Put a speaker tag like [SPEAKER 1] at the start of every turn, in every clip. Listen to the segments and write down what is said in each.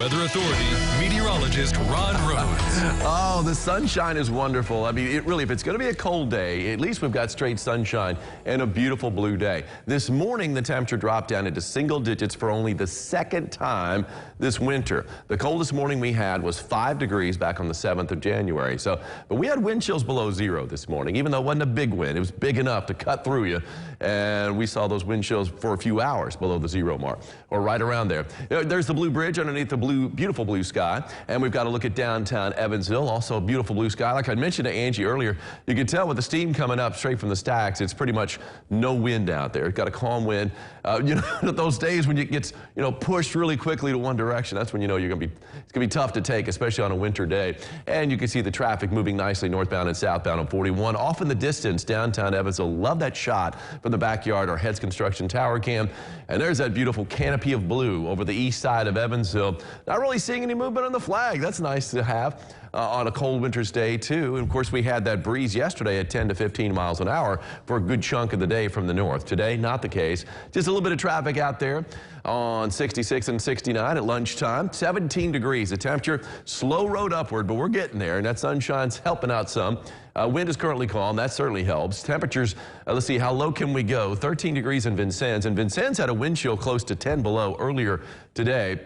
[SPEAKER 1] Weather Authority meteorologist Ron Rhodes.
[SPEAKER 2] Oh, the sunshine is wonderful. I mean, if it's going to be a cold day, at least we've got straight sunshine and a beautiful blue day. This morning, the temperature dropped down into single digits for only the second time this winter. The coldest morning we had was 5 degrees back on the 7th of January. But we had wind chills below zero this morning, even though it wasn't a big wind. It was big enough to cut through you. And we saw those wind chills for a few hours below the zero mark, or right around there. There's the Blue Bridge underneath the beautiful blue sky. And we've got to look at downtown Evansville, also a beautiful blue sky. Like I mentioned to Angie earlier, you can tell with the steam coming up straight from the stacks, it's pretty much no wind out there. It's got a calm wind. Those days when it gets, pushed really quickly to one direction, that's when it's going to be tough to take, especially on a winter day. And you can see the traffic moving nicely northbound and southbound on 41. Off in the distance, downtown Evansville. Love that shot from the backyard, our Heads Construction Tower cam. And there's that beautiful canopy of blue over the east side of Evansville. Not really seeing any movement on the flag. That's nice to have on a cold winter's day, too. And, of course, we had that breeze yesterday at 10 to 15 miles an hour for a good chunk of the day from the north. Today, not the case. Just a little bit of traffic out there on 66 and 69 at lunchtime. 17 degrees. The temperature, slow road upward, but we're getting there, and that sunshine's helping out some. Wind is currently calm. That certainly helps. Temperatures, let's see, how low can we go? 13 degrees in Vincennes, and Vincennes had a wind chill close to 10 below earlier today.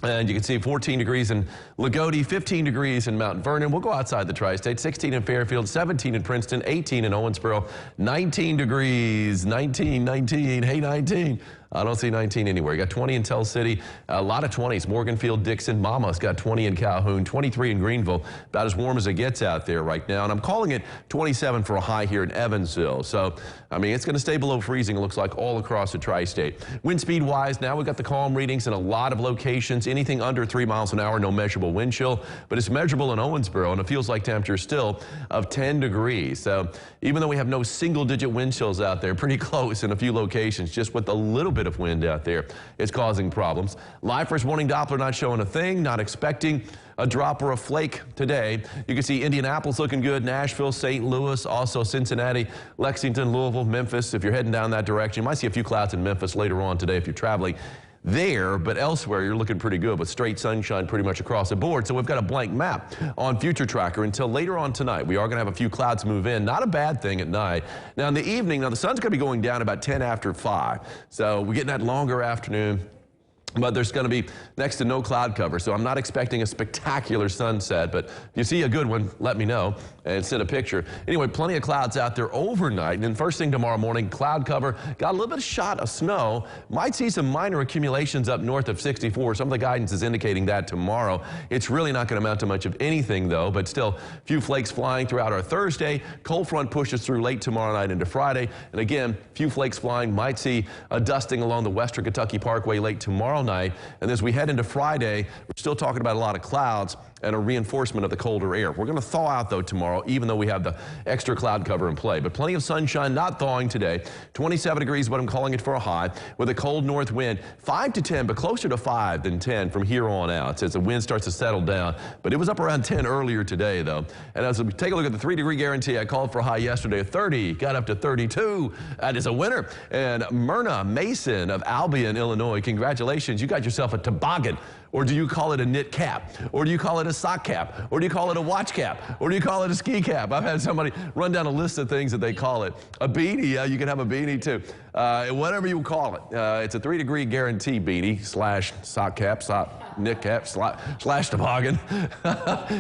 [SPEAKER 2] And you can see 14 degrees in Lagodi, 15 degrees in Mount Vernon. We'll go outside the tri-state. 16 in Fairfield, 17 in Princeton, 18 in Owensboro, 19 degrees, 19, hey 19. I don't see 19 anywhere. You got 20 in Tell City, a lot of 20s. Morganfield, Dixon, Mama's got 20 in Calhoun, 23 in Greenville. About as warm as it gets out there right now. And I'm calling it 27 for a high here in Evansville. So, I mean, it's going to stay below freezing, it looks like, all across the tri-state. Wind speed wise, now we've got the calm readings in a lot of locations. Anything under 3 miles an hour, no measurable wind chill. But it's measurable in Owensboro, and it feels like temperature still of 10 degrees. So, even though we have no single-digit wind chills out there, pretty close in a few locations, just with a little bit of wind out there, it's causing problems. Live first morning Doppler not showing a thing, not expecting a drop or a flake today. You can see Indianapolis looking good, Nashville, St. Louis, also Cincinnati, Lexington, Louisville, Memphis. If you're heading down that direction, you might see a few clouds in Memphis later on today if you're traveling there, but elsewhere you're looking pretty good with straight sunshine pretty much across the board. So we've got a blank map on Future Tracker until later on tonight. We are going to have a few clouds move in. Not a bad thing at night. Now in the evening, the sun's going to be going down about 10 after 5. So we're getting that longer afternoon. But there's going to be next to no cloud cover, so I'm not expecting a spectacular sunset. But if you see a good one, let me know and send a picture. Anyway, plenty of clouds out there overnight. And then first thing tomorrow morning, cloud cover. Got a little bit of shot of snow. Might see some minor accumulations up north of 64. Some of the guidance is indicating that tomorrow. It's really not going to amount to much of anything, though. But still, a few flakes flying throughout our Thursday. Cold front pushes through late tomorrow night into Friday. And again, a few flakes flying. Might see a dusting along the Western Kentucky Parkway late tomorrow night. And as we head into Friday, we're still talking about a lot of clouds and a reinforcement of the colder air. We're going to thaw out, though, tomorrow, even though we have the extra cloud cover in play. But plenty of sunshine, not thawing today. 27 degrees, what I'm calling it for a high, with a cold north wind. 5 to 10, but closer to 5 than 10 from here on out as the wind starts to settle down. But it was up around 10 earlier today, though. And as we take a look at the 3-degree guarantee, I called for a high yesterday of 30, got up to 32. That is a winner. And Myrna Mason of Albion, Illinois, congratulations. You got yourself a toboggan. Or do you call it a knit cap? Or do you call it a sock cap? Or do you call it a watch cap? Or do you call it a ski cap? I've had somebody run down a list of things that they call it. A beanie, yeah, you can have a beanie too. Whatever you call it. It's a 3-degree guarantee beanie slash sock cap, knit cap slash toboggan.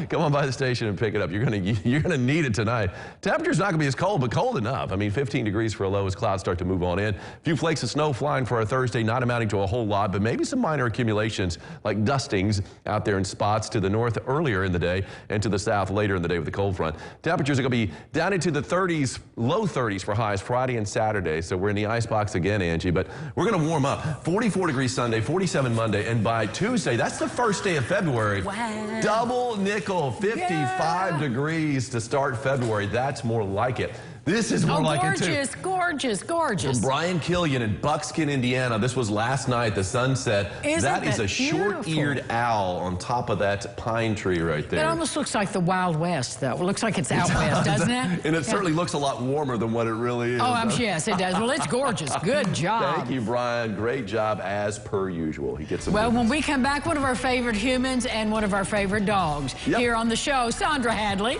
[SPEAKER 2] Come on by the station and pick it up. You're gonna need it tonight. Temperature's not gonna be as cold, but cold enough. I mean, 15 degrees for a low as clouds start to move on in. A few flakes of snow flying for our Thursday, not amounting to a whole lot, but maybe some minor accumulations like dustings out there in spots to the north earlier in the day and to the south later in the day with the cold front. Temperatures are going to be down into the 30s, low 30s for highs Friday and Saturday. So we're in the icebox again, Angie, but we're going to warm up. 44 degrees Sunday, 47 Monday, and by Tuesday, that's the first day of February.
[SPEAKER 3] Wow.
[SPEAKER 2] Double nickel, 55 degrees to start February. That's more like it. This is more like
[SPEAKER 3] gorgeous,
[SPEAKER 2] it too.
[SPEAKER 3] gorgeous, gorgeous.
[SPEAKER 2] From Brian Killian in Buckskin, Indiana. This was last night, the sunset. That is a short-eared owl on top of that pine tree right there.
[SPEAKER 3] It almost looks like the Wild West, though. It looks like it's out west, doesn't it?
[SPEAKER 2] And it certainly looks a lot warmer than what it really is.
[SPEAKER 3] Oh, yes, it does. Well, it's gorgeous. Good job.
[SPEAKER 2] Thank you, Brian. Great job as per usual. He gets some.
[SPEAKER 3] Well, when we come back, one of our favorite humans and one of our favorite dogs here on the show, Sandra Hadley.